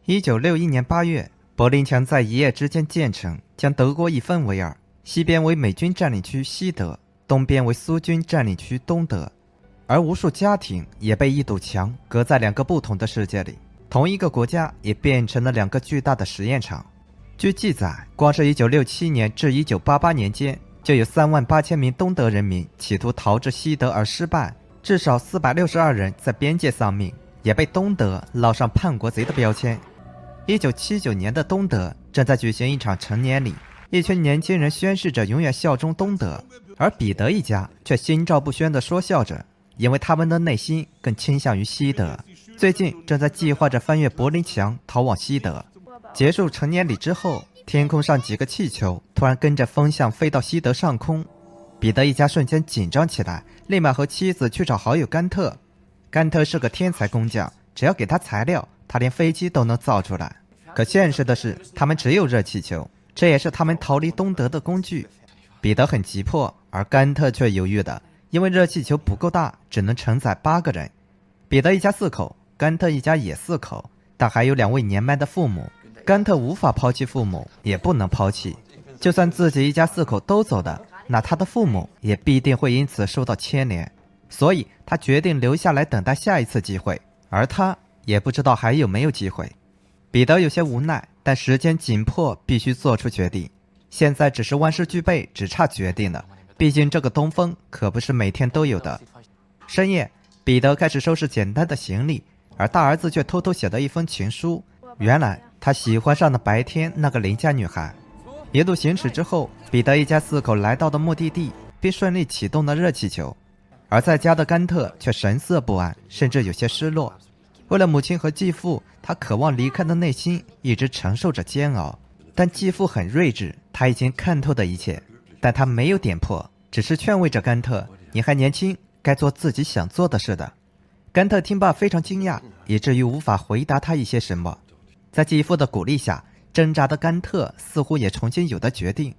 1961年8月，柏林墙在一夜之间建成，将德国一分为二，西边为美军占领区西德，东边为苏军占领区东德。而无数家庭也被一堵墙隔在两个不同的世界里，同一个国家也变成了两个巨大的实验场。据记载，光是1967年至1988年间，就有38000名东德人民企图逃至西德而失败，至少462人在边界丧命，也被东德烙上叛国贼的标签。1979年的东德正在举行一场成年礼，一群年轻人宣誓着永远效忠东德，而彼得一家却心照不宣地说笑着，因为他们的内心更倾向于西德。最近正在计划着翻越柏林墙逃往西德。结束成年礼之后，天空上几个气球突然跟着风向飞到西德上空，彼得一家瞬间紧张起来，立马和妻子去找好友甘特。甘特是个天才工匠，只要给他材料，他连飞机都能造出来。可现实的是，他们只有热气球，这也是他们逃离东德的工具。彼得很急迫，而甘特却犹豫的，因为热气球不够大，只能承载8个人。彼得一家4口，甘特一家也4口，但还有2位年迈的父母。甘特无法抛弃父母，也不能抛弃。就算自己一家4口都走的，那他的父母也必定会因此受到牵连。所以他决定留下来等待下一次机会，而他也不知道还有没有机会。彼得有些无奈，但时间紧迫，必须做出决定。现在只是万事俱备，只差决定了。毕竟这个东风可不是每天都有的。深夜，彼得开始收拾简单的行李，而大儿子却偷偷写了一封情书。原来他喜欢上了白天那个邻家女孩。一路行驶之后，彼得一家4口来到了目的地，并顺利启动了热气球。而在家的甘特却神色不安，甚至有些失落。为了母亲和继父，他渴望离开的内心一直承受着煎熬。但继父很睿智，他已经看透的一切，但他没有点破，只是劝慰着甘特：“你还年轻，该做自己想做的事的。”甘特听罢非常惊讶，以至于无法回答他一些什么。在继父的鼓励下，挣扎的甘特似乎也重新有了决定。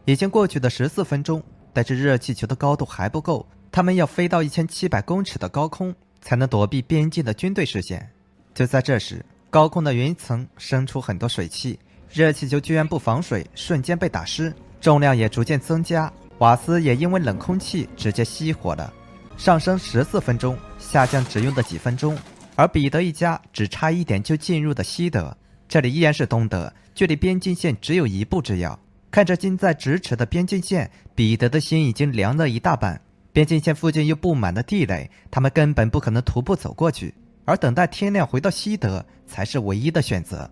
已经过去的14分钟，但是热气球的高度还不够，他们要飞到1700公尺的高空，才能躲避边境的军队视线。就在这时，高空的云层生出很多水汽，热气球居然不防水，瞬间被打湿，重量也逐渐增加，瓦斯也因为冷空气直接熄火了。上升14分钟，下降只用了几分钟，而彼得一家只差一点就进入了西德。这里依然是东德，距离边境线只有1步之遥。看着近在咫尺的边境线，彼得的心已经凉了一大半。边境线附近又布满了地雷，他们根本不可能徒步走过去，而等待天亮回到西德才是唯一的选择。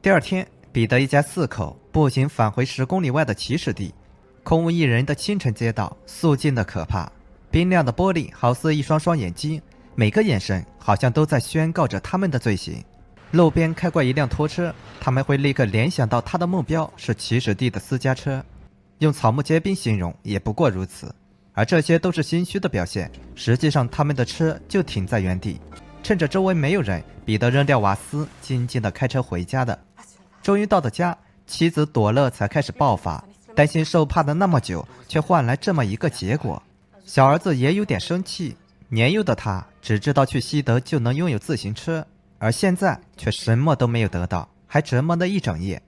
第二天，彼得一家4口步行返回10公里外的起始地。空无一人的清晨街道，肃静的可怕。冰亮的玻璃好似一双双眼睛，每个眼神好像都在宣告着他们的罪行。路边开过一辆拖车，他们会立刻联想到他的目标是起始地的私家车。用草木皆兵形容也不过如此。而这些都是心虚的表现，实际上他们的车就停在原地。趁着周围没有人，彼得扔掉瓦斯，静静地开车回家的。终于到了家，妻子朵乐才开始爆发，担心受怕的那么久，却换来这么一个结果。小儿子也有点生气，年幼的他只知道去西德就能拥有自行车，而现在却什么都没有得到，还折磨了一整夜。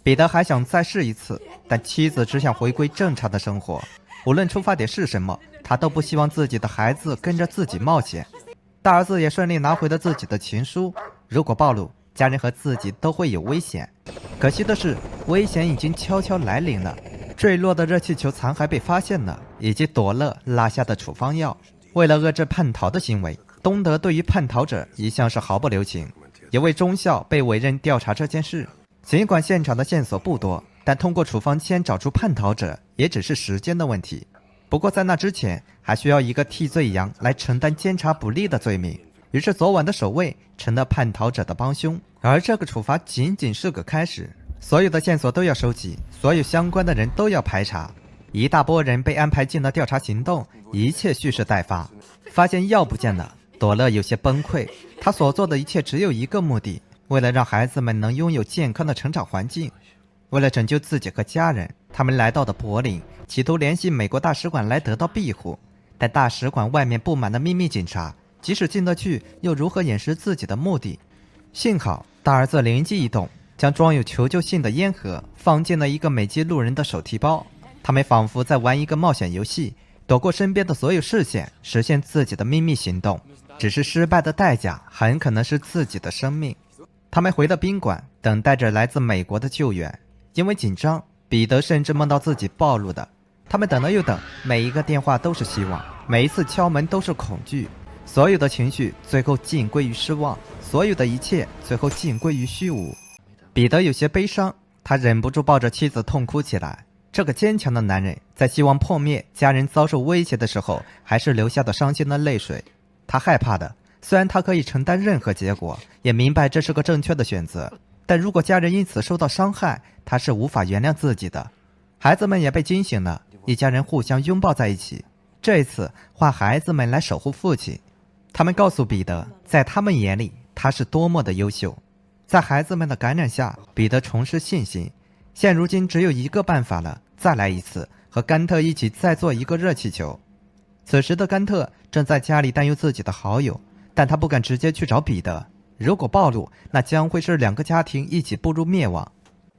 彼得还想再试一次，但妻子只想回归正常的生活。无论出发点是什么，他都不希望自己的孩子跟着自己冒险。大儿子也顺利拿回了自己的情书，如果暴露，家人和自己都会有危险。可惜的是，危险已经悄悄来临了。坠落的热气球残骸被发现了，以及朵乐落下的处方药。为了遏制叛逃的行为，东德对于叛逃者一向是毫不留情。一位中校被委任调查这件事，尽管现场的线索不多，但通过处方签找出叛逃者也只是时间的问题。不过在那之前，还需要一个替罪羊来承担监察不力的罪名。于是昨晚的守卫成了叛逃者的帮凶，而这个处罚仅仅是个开始。所有的线索都要收集，所有相关的人都要排查。一大波人被安排进了调查行动，一切蓄势待发。发现药不见了，朵乐有些崩溃。他所做的一切只有一个目的，为了让孩子们能拥有健康的成长环境。为了拯救自己和家人，他们来到了柏林，企图联系美国大使馆来得到庇护。但大使馆外面布满了秘密警察，即使进得去，又如何掩饰自己的目的？幸好大儿子灵机一动，将装有求救信的烟盒放进了一个美籍路人的手提包。他们仿佛在玩一个冒险游戏，躲过身边的所有视线，实现自己的秘密行动。只是失败的代价很可能是自己的生命。他们回到宾馆，等待着来自美国的救援。因为紧张，彼得甚至梦到自己暴露的。他们等了又等，每一个电话都是希望，每一次敲门都是恐惧。所有的情绪最后尽归于失望，所有的一切最后尽归于虚无。彼得有些悲伤，他忍不住抱着妻子痛哭起来。这个坚强的男人在希望破灭、家人遭受威胁的时候，还是流下了伤心的泪水。他害怕的，虽然他可以承担任何结果，也明白这是个正确的选择，但如果家人因此受到伤害，他是无法原谅自己的。孩子们也被惊醒了，一家人互相拥抱在一起。这一次换孩子们来守护父亲。他们告诉彼得，在他们眼里他是多么的优秀。在孩子们的感染下，彼得重拾信心。现如今只有一个办法了，再来一次，和甘特一起再做一个热气球。此时的甘特正在家里担忧自己的好友，但他不敢直接去找彼得，如果暴露，那将会是两个家庭一起步入灭亡。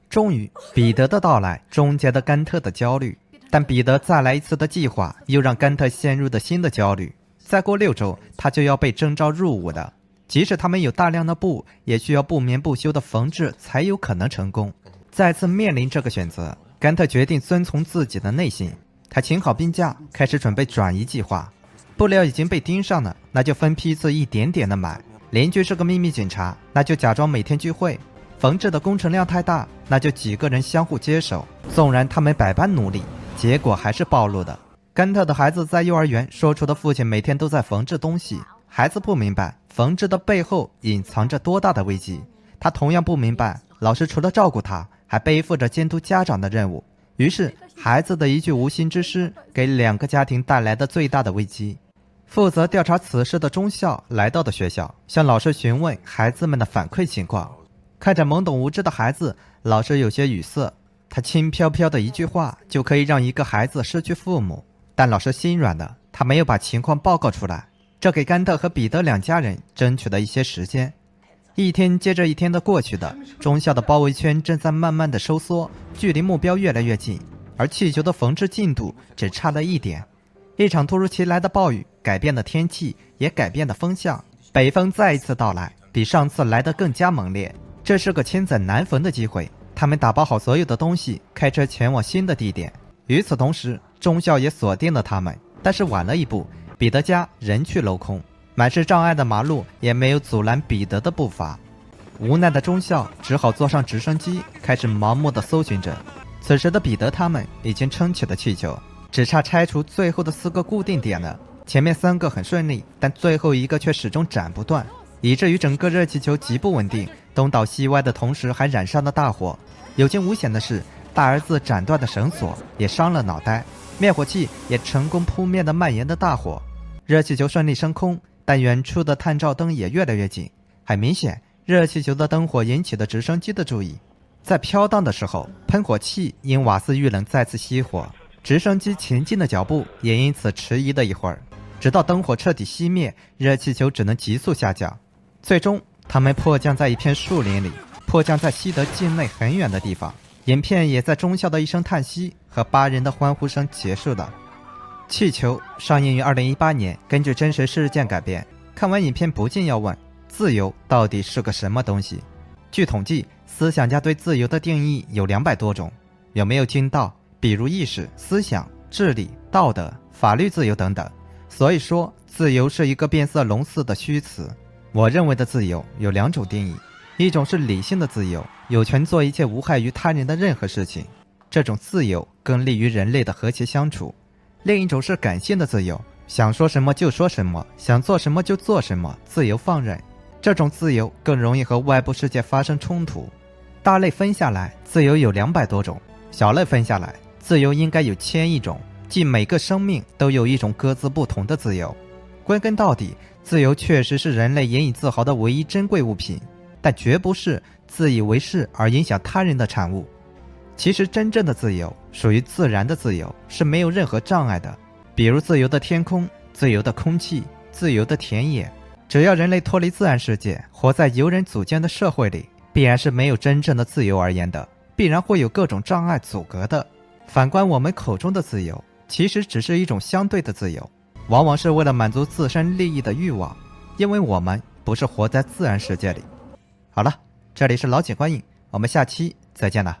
终于，彼得的到来终结了甘特的焦虑，但彼得再来一次的计划又让甘特陷入了新的焦虑。再过6周，他就要被征召入伍的。即使他们有大量的布，也需要不眠不休的缝制才有可能成功。再次面临这个选择，甘特决定遵从自己的内心。他请好病假，开始准备转移计划。布料已经被盯上了，那就分批次一点点的买。邻居是个秘密警察，那就假装每天聚会。缝制的工程量太大，那就几个人相互接手。纵然他们百般努力，结果还是暴露的。甘特的孩子在幼儿园说出的父亲每天都在缝制东西，孩子不明白缝制的背后隐藏着多大的危机。他同样不明白，老师除了照顾他，还背负着监督家长的任务。于是孩子的一句无心之失，给2个家庭带来的最大的危机。负责调查此事的中校来到了学校，向老师询问孩子们的反馈情况。看着懵懂无知的孩子，老师有些语塞。他轻飘飘的一句话就可以让一个孩子失去父母，但老师心软了，他没有把情况报告出来，这给甘特和彼得2家人争取了一些时间。一天接着一天的过去的，中校的包围圈正在慢慢的收缩，距离目标越来越近，而气球的缝制进度只差了一点。一场突如其来的暴雨改变了天气，也改变了风向，北风再一次到来，比上次来得更加猛烈。这是个千载难逢的机会，他们打包好所有的东西，开车前往新的地点。与此同时，中校也锁定了他们，但是晚了一步，彼得家人去楼空，满是障碍的马路也没有阻拦彼得的步伐。无奈的中校只好坐上直升机，开始盲目的搜寻着。此时的彼得他们已经撑起了气球，只差拆除最后的4个固定点了。前面3个很顺利，但最后一个却始终斩不断，以至于整个热气球极不稳定，东倒西歪的同时还染上了大火。有惊无险的是，大儿子斩断的绳索也伤了脑袋，灭火器也成功扑灭了蔓延的大火。热气球顺利升空，但远处的探照灯也越来越近。很明显，热气球的灯火引起了直升机的注意。在飘荡的时候，喷火器因瓦斯遇冷再次熄火，直升机前进的脚步也因此迟疑了一会儿。直到灯火彻底熄灭，热气球只能急速下降。最终，他们迫降在一片树林里，迫降在西德境内很远的地方。影片也在中校的一声叹息和8人的欢呼声结束了。气球上映于2018年，根据真实事件改编。看完影片不禁要问，自由到底是个什么东西？据统计，思想家对自由的定义有200多种。有没有听到？比如意识、思想、智力、道德、法律自由等等。所以说，自由是一个变色龙似的虚词。我认为的自由有2种定义，一种是理性的自由，有权做一切无害于他人的任何事情，这种自由更利于人类的和谐相处。另一种是感性的自由，想说什么就说什么，想做什么就做什么，自由放任。这种自由更容易和外部世界发生冲突。大类分下来，自由有200多种；小类分下来，自由应该有1000亿种，即每个生命都有一种各自不同的自由。归根到底，自由确实是人类引以自豪的唯一珍贵物品，但绝不是自以为是而影响他人的产物。其实真正的自由属于自然的自由，是没有任何障碍的，比如自由的天空、自由的空气、自由的田野。只要人类脱离自然世界，活在由人组建的社会里，必然是没有真正的自由而言的，必然会有各种障碍阻隔的。反观我们口中的自由，其实只是一种相对的自由，往往是为了满足自身利益的欲望，因为我们不是活在自然世界里。好了，这里是老井观影，我们下期再见了。